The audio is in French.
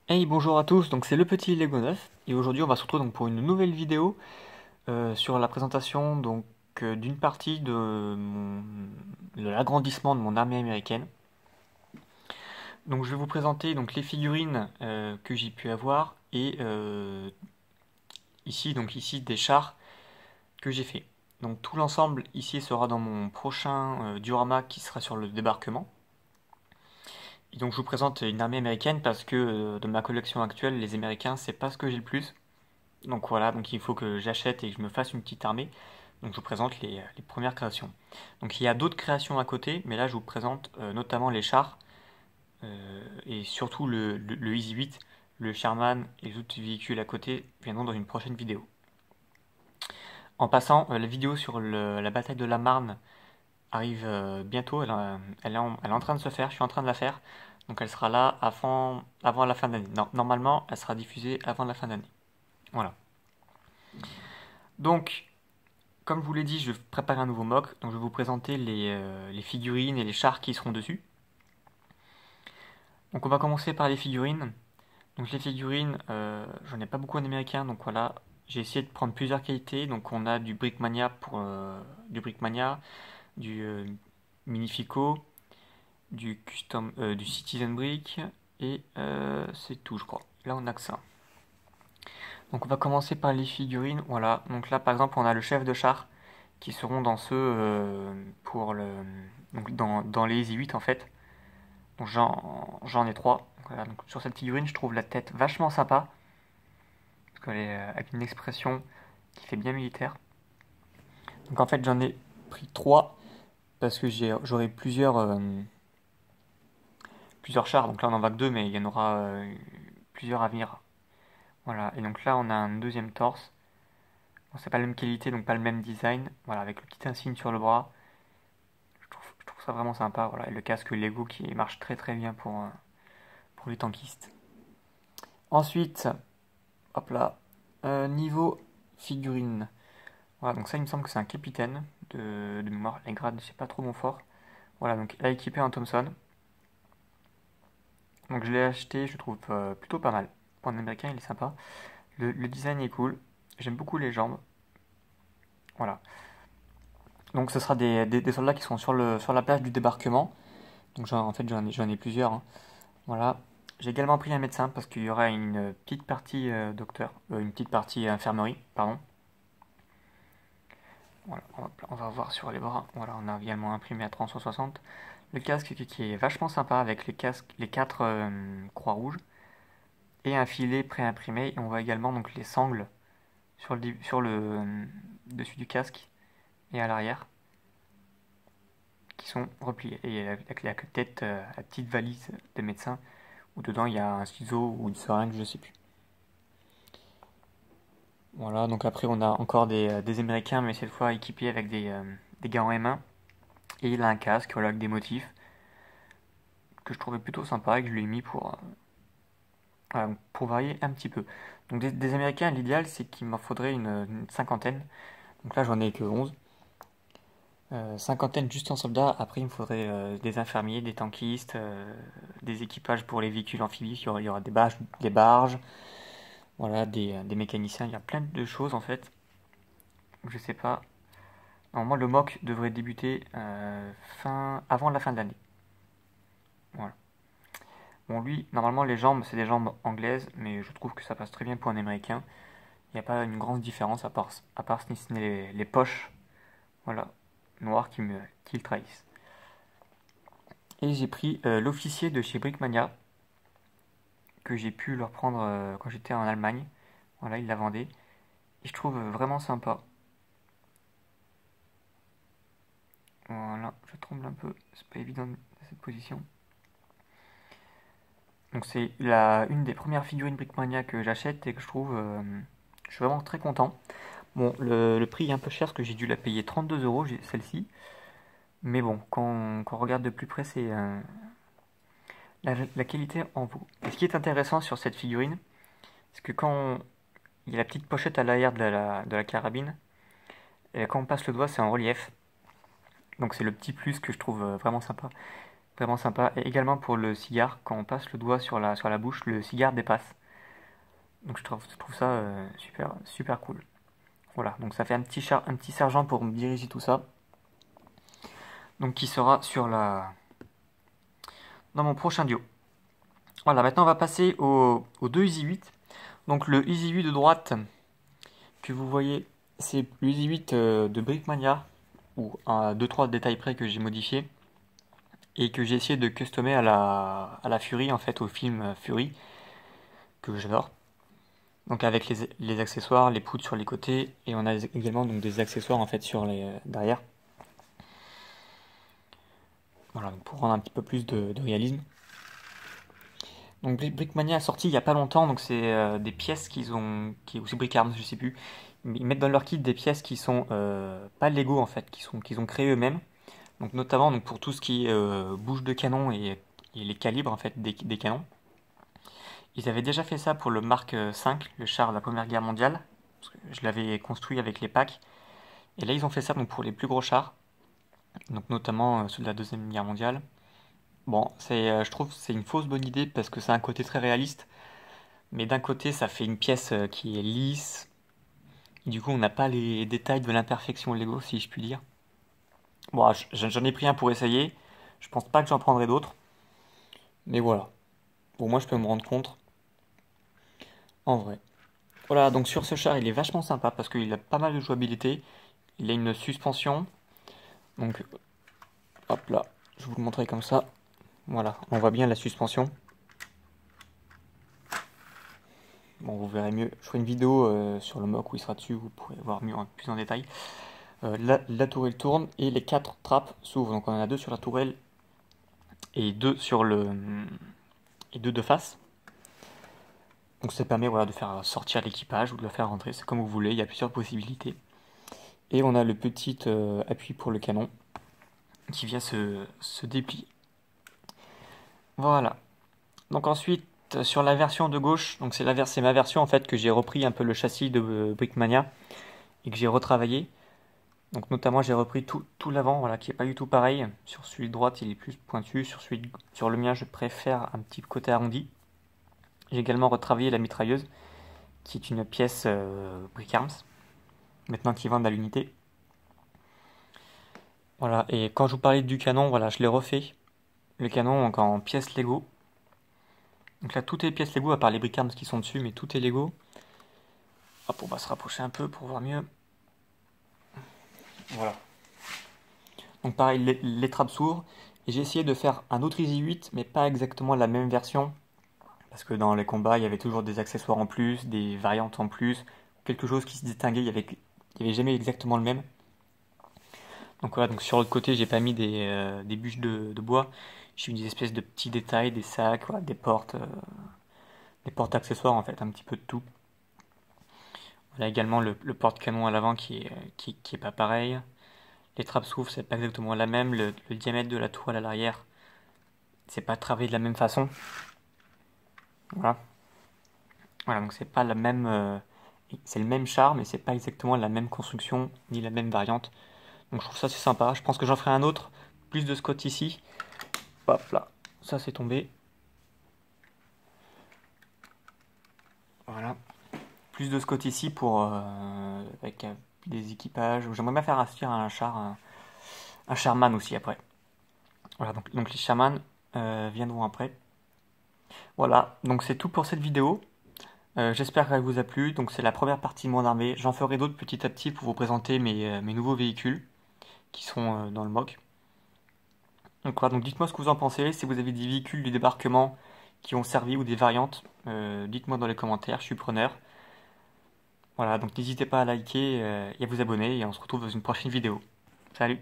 Hey, bonjour à tous, donc c'est le petit Lego 9 et aujourd'hui on va se retrouver donc pour une nouvelle vidéo sur la présentation d'une partie de l'agrandissement de mon armée américaine. Donc je vais vous présenter donc les figurines que j'ai pu avoir et ici des chars que j'ai fait. Donc tout l'ensemble ici sera dans mon prochain diorama qui sera sur le débarquement. Et donc je vous présente une armée américaine parce que de ma collection actuelle les Américains c'est pas ce que j'ai le plus. Donc voilà, donc il faut que j'achète et que je me fasse une petite armée. Donc je vous présente les premières créations. Donc il y a d'autres créations à côté, mais là je vous présente notamment les chars et surtout le Easy 8, le Sherman et les autres véhicules à côté viendront dans une prochaine vidéo. En passant, la vidéo sur la bataille de la Marne arrive bientôt, elle est en train de se faire, je suis en train de la faire. Donc elle sera là avant la fin d'année. Normalement, elle sera diffusée avant la fin d'année. Voilà. Donc, comme je vous l'ai dit, je vais préparer un nouveau mock, donc je vais vous présenter les figurines et les chars qui seront dessus. Donc on va commencer par les figurines. Donc les figurines, j'en ai pas beaucoup en américain, donc voilà, j'ai essayé de prendre plusieurs qualités. Donc on a du Brickmania du Minifico, du Citizen Brick, et c'est tout je crois. Là on a que ça. Donc on va commencer par les figurines, voilà. Donc là par exemple on a le chef de char, qui seront dans ceux pour le donc dans les Easy 8 en fait. Donc j'en ai trois. Voilà, donc sur cette figurine, je trouve la tête vachement sympa parce qu'elle est avec une expression qui fait bien militaire. Donc en fait, j'en ai pris trois parce que j'aurai plusieurs chars. Donc là, on en va que deux, mais il y en aura plusieurs à venir. Voilà. Et donc là, on a un deuxième torse. Bon, c'est pas la même qualité, donc pas le même design. Voilà, avec le petit insigne sur le bras. Je trouve ça vraiment sympa. Voilà, et le casque Lego qui marche très très bien pour les tankistes. Ensuite, hop là, niveau figurine. Voilà, donc ça, il me semble que c'est un capitaine de mémoire. Les grades, c'est pas trop mon fort. Voilà, donc il a équipé un Thompson. Donc je l'ai acheté, je le trouve plutôt pas mal. Pour un américain, il est sympa. Le design est cool. J'aime beaucoup les jambes. Voilà. Donc ce sera des soldats qui seront sur la plage du débarquement. Donc en fait, j'en ai plusieurs, hein. Voilà. J'ai également pris un médecin parce qu'il y aura une petite partie docteur, une petite partie infirmerie, pardon. Voilà, on va voir sur les bras. Voilà, on a également imprimé à 360. Le casque qui est vachement sympa avec les quatre croix rouges et un filet pré-imprimé. Et on voit également donc les sangles sur le dessus du casque et à l'arrière qui sont repliés. Et avec la tête, la petite valise de médecin où dedans il y a un ciseau ou une seringue, je sais plus. Voilà, donc après on a encore des Américains, mais cette fois équipés avec des gants en M1. Et il a un casque, voilà, avec des motifs que je trouvais plutôt sympa et que je lui ai mis pour varier un petit peu. Donc des Américains, l'idéal c'est qu'il m'en faudrait une cinquantaine. Donc là j'en ai que 11. Cinquantaine juste en soldats. Après il me faudrait des infirmiers, des tankistes, des équipages pour les véhicules amphibies. Il y aura des barges, voilà, des mécaniciens. Il y a plein de choses en fait. Je sais pas. Normalement le mock devrait débuter avant la fin de l'année. Voilà. Bon, lui, normalement, les jambes, c'est des jambes anglaises, mais je trouve que ça passe très bien pour un américain. Il n'y a pas une grande différence à part si ce n'est les poches, voilà, noires qui le trahissent. Et j'ai pris l'officier de chez Brickmania, que j'ai pu leur prendre quand j'étais en Allemagne. Voilà, il la vendait. Et je trouve vraiment sympa. Voilà, je tremble un peu, c'est pas évident cette position. Donc c'est une des premières figurines Brickmania que j'achète et que je trouve, je suis vraiment très content. Bon, le prix est un peu cher parce que j'ai dû la payer 32 euros, celle-ci. Mais bon, quand on regarde de plus près, c'est la qualité en vaut. Et ce qui est intéressant sur cette figurine, c'est que il y a la petite pochette à l'arrière de la carabine, et quand on passe le doigt, c'est en relief. Donc c'est le petit plus que je trouve vraiment sympa. Vraiment sympa. Et également pour le cigare, quand on passe le doigt sur la bouche, le cigare dépasse. Donc je trouve ça super, super cool. Voilà, donc ça fait un petit sergent pour me diriger tout ça. Donc qui sera dans mon prochain duo. Voilà, maintenant on va passer au 2 Easy 8. Donc le Easy 8 de droite que vous voyez, c'est le Easy 8 de Brickmania, ou à 2-3 détails près que j'ai modifié et que j'ai essayé de customer à la Fury, en fait, au film Fury, que j'adore. Donc avec les accessoires, les poutres sur les côtés, et on a également donc des accessoires en fait sur les derrière. Voilà, donc pour rendre un petit peu plus de réalisme. Donc Brickmania a sorti il y a pas longtemps, donc c'est des pièces ou c'est Brickarms, je sais plus. Ils mettent dans leur kit des pièces qui sont pas Lego en fait, qu'ils ont créé eux-mêmes. Donc notamment donc pour tout ce qui est bouche de canon et les calibres en fait des canons. Ils avaient déjà fait ça pour le Mark V, le char de la Première Guerre mondiale. Parce que je l'avais construit avec les packs. Et là, ils ont fait ça donc pour les plus gros chars. Donc notamment ceux de la Deuxième Guerre mondiale. Bon, je trouve que c'est une fausse bonne idée parce que c'est un côté très réaliste. Mais d'un côté, ça fait une pièce qui est lisse. Et du coup, on n'a pas les détails de l'imperfection Lego, si je puis dire. Bon, j'en ai pris un pour essayer. Je pense pas que j'en prendrai d'autres. Mais voilà. Pour moi, je peux me rendre compte. En vrai. Voilà, donc sur ce char, il est vachement sympa parce qu'il a pas mal de jouabilité. Il a une suspension. Donc, hop là, je vais vous le montrer comme ça. Voilà, on voit bien la suspension. Bon, vous verrez mieux. Je ferai une vidéo sur le mock où il sera dessus, vous pourrez voir mieux, plus en détail. La tourelle tourne et les 4 trappes s'ouvrent. Donc on en a 2 sur la tourelle et 2 et 2 de face. Donc ça permet voilà, de faire sortir l'équipage ou de le faire rentrer, c'est comme vous voulez, il y a plusieurs possibilités. Et on a le petit appui pour le canon qui vient se déplier. Voilà. Donc ensuite, sur la version de gauche, donc c'est ma version en fait que j'ai repris un peu le châssis de Brickmania et que j'ai retravaillé. Donc notamment j'ai repris tout l'avant, voilà, qui est pas du tout pareil. Sur celui de droite, il est plus pointu. Sur le mien, je préfère un petit côté arrondi. J'ai également retravaillé la mitrailleuse, qui est une pièce Brickarms, maintenant qui vendent à l'unité. Voilà, et quand je vous parlais du canon, voilà, je l'ai refait. Le canon donc en pièces Lego. Donc là, tout est pièces Lego, à part les Brickarms qui sont dessus, mais tout est Lego. Hop, on va se rapprocher un peu pour voir mieux. Voilà. Donc pareil, les trappes s'ouvrent. Et j'ai essayé de faire un autre Easy 8, mais pas exactement la même version. Parce que dans les combats, il y avait toujours des accessoires en plus, des variantes en plus, quelque chose qui se distinguait, il y avait jamais exactement le même. Donc voilà, donc sur l'autre côté, j'ai pas mis des bûches de bois, j'ai mis des espèces de petits détails, des sacs, voilà, des portes accessoires en fait, un petit peu de tout. On a également le porte-canon à l'avant qui est pas pareil. Les trappes s'ouvrent, c'est pas exactement la même. Le diamètre de la tourelle à l'arrière, c'est pas travaillé de la même façon. Voilà. Voilà, donc c'est pas la même. C'est le même char, mais c'est pas exactement la même construction ni la même variante. Donc je trouve ça c'est sympa. Je pense que j'en ferai un autre. Plus de Scott ici. Hop là, ça c'est tombé. Voilà. Plus de Scott ici pour avec des équipages. J'aimerais bien faire aspirer un Sherman aussi après. Voilà, donc les Sherman viendront après. Voilà, donc c'est tout pour cette vidéo. J'espère qu'elle vous a plu. Donc c'est la première partie de mon armée. J'en ferai d'autres petit à petit pour vous présenter mes nouveaux véhicules qui sont dans le mock. Donc voilà, donc dites-moi ce que vous en pensez. Si vous avez des véhicules du débarquement qui ont servi ou des variantes, dites-moi dans les commentaires, je suis preneur. Voilà, donc n'hésitez pas à liker et à vous abonner et on se retrouve dans une prochaine vidéo. Salut!